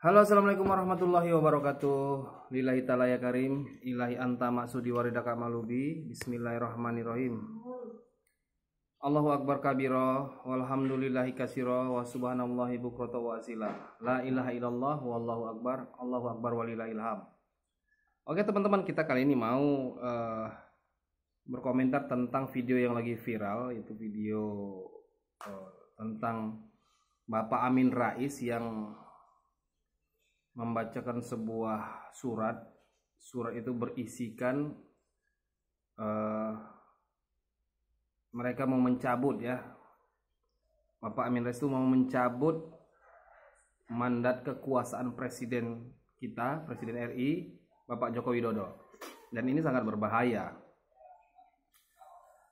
Halo, assalamualaikum warahmatullahi wabarakatuh. Lillahi ta'ala ya karim, ilahi anta maksudi waridaka malubi. Bismillahirrahmanirrahim. Allahu akbar kabira, walhamdulillahi kasira, wa subhanallahi bukrata wa asila. La ilaha illallah, wallahu akbar, Allahu akbar walillahil hamd. Oke teman-teman, kita kali ini mau berkomentar tentang video yang lagi viral, yaitu video tentang Bapak Amin Rais yang membacakan sebuah surat. Surat itu berisikan mereka mau mencabut, ya, Bapak Amin Rais itu mau mencabut mandat kekuasaan presiden kita, Presiden RI Bapak Joko Widodo. Dan ini sangat berbahaya.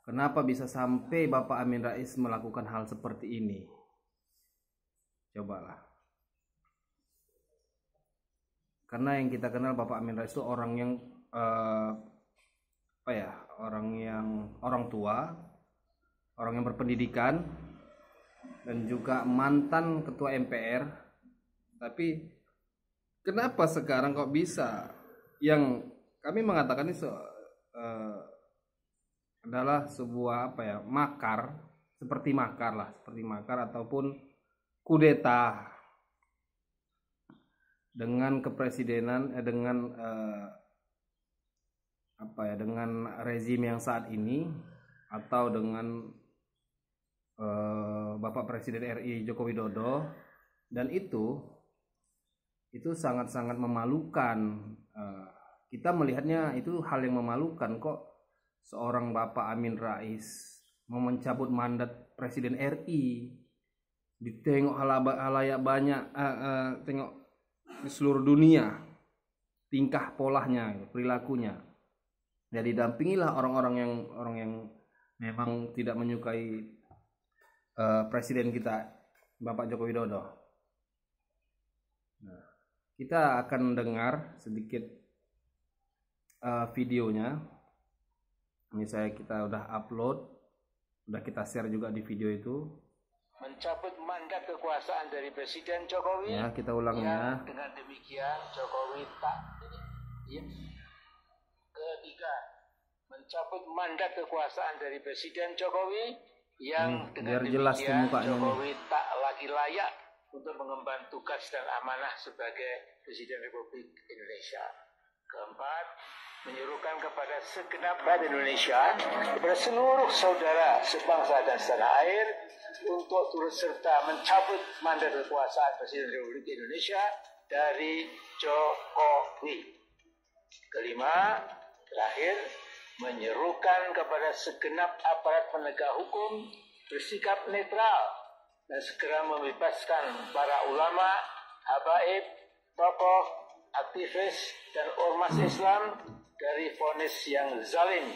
Kenapa bisa sampai Bapak Amin Rais melakukan hal seperti ini? Cobalah. Karena yang kita kenal Bapak Amin Rais itu orang yang orang tua, orang yang berpendidikan, dan juga mantan ketua MPR. Tapi kenapa sekarang kok bisa? Yang kami mengatakan ini adalah sebuah makar, seperti makar ataupun kudeta dengan kepresidenan dengan rezim yang saat ini, atau dengan Bapak Presiden RI Joko Widodo. Dan itu sangat-sangat memalukan. Kita melihatnya itu hal yang memalukan. Kok seorang Bapak Amin Rais mau mencabut mandat Presiden RI, ditengok halayak banyak, tengok di seluruh dunia tingkah polanya, perilakunya. Jadi dampingilah orang yang memang tidak menyukai presiden kita Bapak Joko Widodo. Nah, kita akan dengar sedikit videonya. Ini kita udah upload, udah kita share juga di video itu. Mencabut mandat kekuasaan dari Presiden Jokowi. Ya, kita ulangnya. Dengan demikian Jokowi tak. Ketiga, mencabut mandat kekuasaan dari Presiden Jokowi yang dengan demikian Jokowi tak lagi layak untuk mengemban tugas dan amanah sebagai Presiden Republik Indonesia. Keempat, menyuruhkan kepada segenap rakyat Indonesia, kepada seluruh saudara sebangsa dan setanah air, untuk turut serta mencabut mandat kekuasaan Presiden Republik Indonesia dari Jokowi. Kelima, terakhir, menyerukan kepada segenap aparat penegak hukum bersikap netral dan segera membebaskan para ulama, habaib, tokoh, aktivis, dan ormas Islam dari vonis yang zalim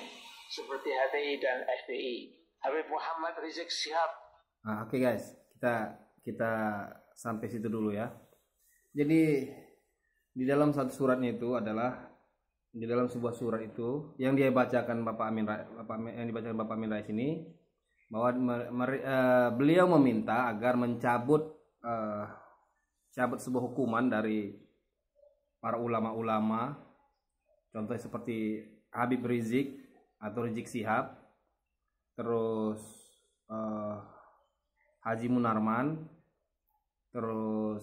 seperti HTI dan FPI. Habib Muhammad Rizik Syihab. Nah, oke guys, kita sampai situ dulu ya. Jadi di dalam satu suratnya itu adalah, di dalam sebuah surat itu yang dia bacakan Bapak Amin Rais ini, bahwa beliau meminta agar mencabut sebuah hukuman dari para ulama-ulama, contohnya seperti Habib Rizik atau Rizik Syihab, terus Haji Munarman, terus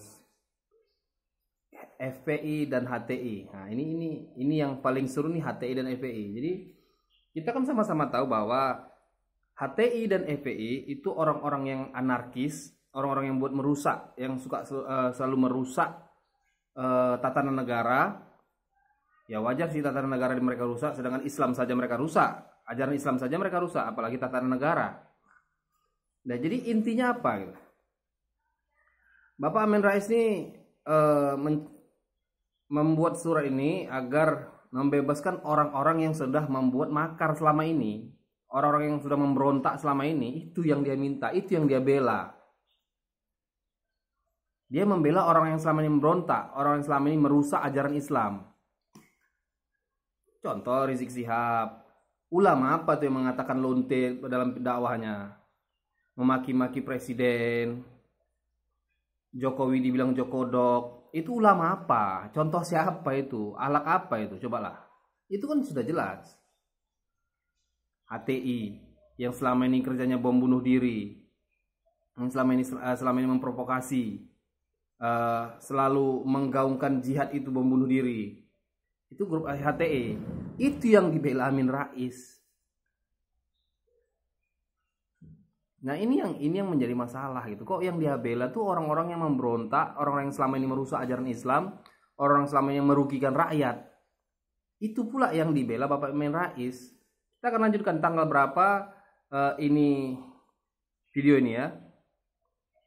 FPI dan HTI. Nah, ini yang paling seru nih, HTI dan FPI. Jadi kita kan sama-sama tahu bahwa HTI dan FPI itu orang-orang yang anarkis, orang-orang yang buat merusak, yang suka selalu merusak tatanan negara. Ya wajar sih tatanan negara di mereka rusak, sedangkan Islam saja mereka rusak, ajaran Islam saja mereka rusak, apalagi tatanan negara. Nah, jadi intinya apa gitu? Bapak Amin Rais ini membuat surat ini agar membebaskan orang-orang yang sudah membuat makar selama ini, orang-orang yang sudah memberontak selama ini. Itu yang dia minta, itu yang dia bela. Dia membela orang yang selama ini memberontak, orang yang selama ini merusak ajaran Islam. Contoh Rizik Syihab, ulama apa tuh yang mengatakan lonte dalam dakwahnya, memaki-maki presiden, Jokowi dibilang jokodok, itu ulama apa? Contoh siapa itu? Alak apa itu? Cobalah. Itu kan sudah jelas. HTI yang selama ini kerjanya bom bunuh diri, yang selama ini memprovokasi, selalu menggaungkan jihad itu bom bunuh diri. Itu grup HTI. Itu yang dibela Amin Rais. Nah ini yang menjadi masalah gitu. Kok yang dia bela tuh orang-orang yang memberontak, orang-orang yang selama ini merusak ajaran Islam, orang selama ini merugikan rakyat. Itu pula yang dibela Bapak Amin Rais. Kita akan lanjutkan tanggal berapa ini video ini ya.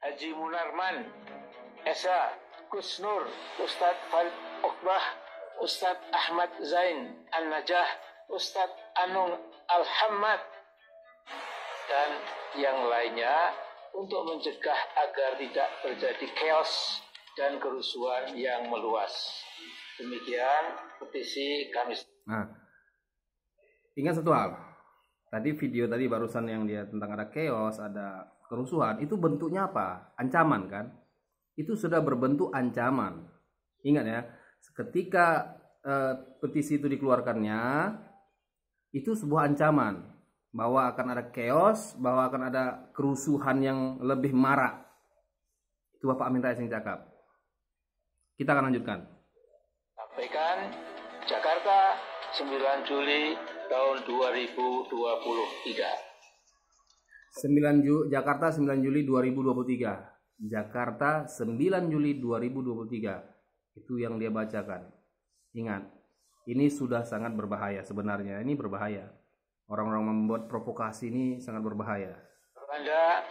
Haji Munarman, Esa, Kusnur, Ustadz Farid Okbah, Ustadz Ahmad Zain An-Najah, Ustadz Anung Al-Hamad, dan yang lainnya untuk mencegah agar tidak terjadi chaos dan kerusuhan yang meluas. Demikian petisi kami. Nah, ingat satu hal. Tadi video tadi barusan yang dia tentang ada chaos, ada kerusuhan, itu bentuknya apa? Ancaman kan? Itu sudah berbentuk ancaman. Ingat ya, ketika petisi itu dikeluarkannya, itu sebuah ancaman bahwa akan ada chaos, bahwa akan ada kerusuhan yang lebih marak. Itu Bapak Amin Rais yang cakap. Kita akan lanjutkan. Sampaikan Jakarta 9 Juli tahun 2023. Jakarta 9 Juli 2023. Jakarta 9 Juli 2023. Itu yang dia bacakan. Ingat, ini sudah sangat berbahaya sebenarnya. Ini berbahaya. Orang-orang membuat provokasi ini sangat berbahaya. Anda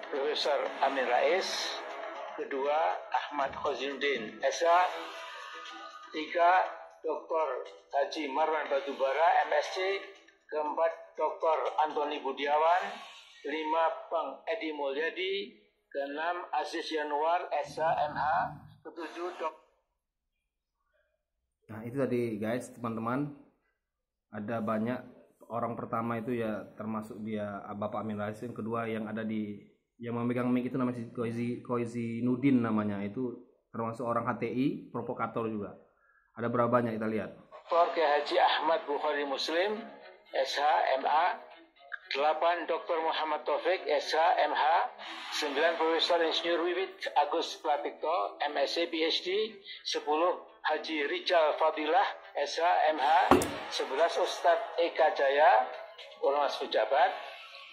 Profesor Amin Rais, kedua Ahmad Khozinuddin Esa, tiga Dr. Haji Marwan Batubara MSc, keempat Dr. Antoni Budiawan, lima Bang Edi Mulyadi, keenam Aziz Yanuar Esa MH, ketujuh Dr. Nah itu tadi guys, teman-teman, ada banyak. Orang pertama itu ya termasuk dia Bapak Amin Rais, yang kedua yang ada di yang memegang mic itu namanya Khozinuddin namanya, itu termasuk orang HTI, provokator juga. Ada berapa banyak kita lihat. Dr. Haji Ahmad Bukhari Muslim SH MA, 8 Dr. Muhammad Taufik SH MH, 9 Profesor Insinyur Wiwit Agus Pratikto MSc PhD, 10 Haji Rijal Fadilah SH MH, 11 Ustadz Eka Jaya Ormas Pejabat,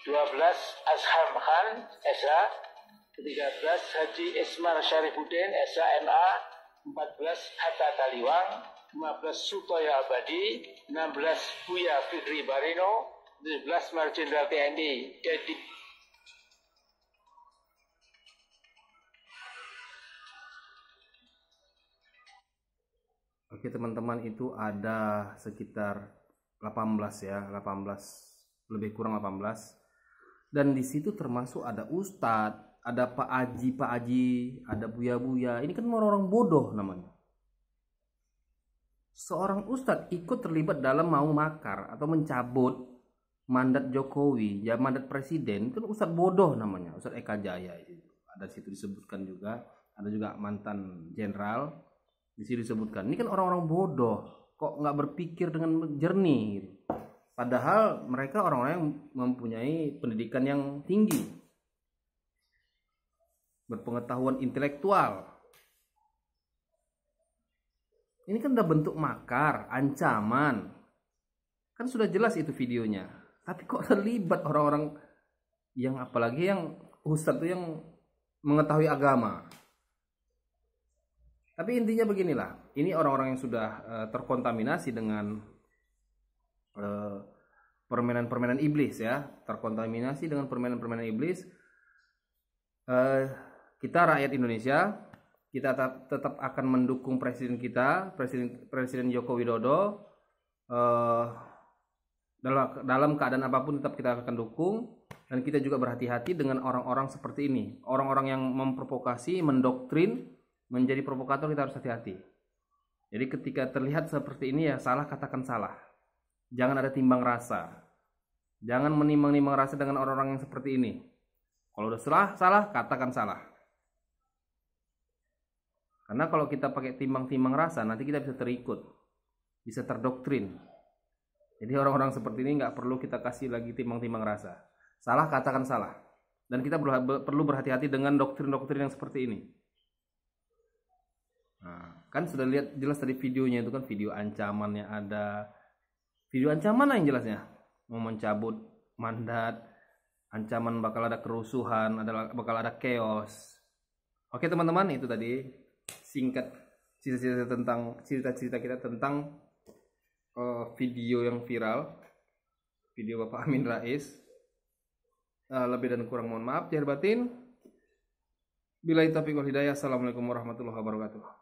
12 Azham Khan SH, 13 Haji Ismar Syarifuddin SH MA, 14 Hatta Taliwang, 15 Sutoyo Abadi, 16 Buya Fikri Barino, 17 Marjenderal TNI Dedi. Oke teman-teman, itu ada sekitar 18 ya, 18 lebih kurang 18. Dan di situ termasuk ada Ustadz, ada Pak Haji, ada Buya. Ini kan orang-orang bodoh namanya. Seorang Ustadz ikut terlibat dalam mau makar atau mencabut mandat Jokowi, ya mandat presiden, itu Ustadz bodoh namanya, Ustadz Eka Jaya itu. Ada situ disebutkan juga, ada juga mantan jenderal di situ disebutkan. Ini kan orang-orang bodoh, kok nggak berpikir dengan jernih gitu. Padahal mereka orang-orang yang mempunyai pendidikan yang tinggi, berpengetahuan intelektual. Ini kan udah bentuk makar, ancaman. Kan sudah jelas itu videonya. Tapi kok terlibat orang-orang yang, apalagi yang ustadz itu yang mengetahui agama. Tapi intinya beginilah, ini orang-orang yang sudah terkontaminasi dengan permainan-permainan iblis ya, terkontaminasi dengan permainan-permainan iblis. Kita rakyat Indonesia, kita tetap akan mendukung presiden kita, Presiden Joko Widodo. Dalam keadaan apapun tetap kita akan dukung, dan kita juga berhati-hati dengan orang-orang seperti ini, orang-orang yang memprovokasi, mendoktrin, menjadi provokator. Kita harus hati-hati. Jadi ketika terlihat seperti ini ya salah, katakan salah, jangan ada timbang rasa, jangan menimbang-nimbang rasa dengan orang-orang yang seperti ini. Kalau udah salah, katakan salah. Karena kalau kita pakai timbang-timbang rasa, nanti kita bisa terikut, bisa terdoktrin. Jadi orang-orang seperti ini nggak perlu kita kasih lagi timbang-timbang rasa. Salah katakan salah. Dan kita perlu berhati-hati dengan doktrin-doktrin yang seperti ini. Nah, kan sudah lihat jelas tadi videonya itu kan video ancamannya ada. Video ancaman yang jelasnya. Mau mencabut mandat, ancaman bakal ada kerusuhan, bakal ada chaos. Oke teman-teman, itu tadi singkat cerita-cerita kita tentang video yang viral, video Bapak Amin Rais. Lebih dan kurang mohon maaf, lahir batin. Billahi taufiq wal hidayah. Assalamualaikum warahmatullahi wabarakatuh.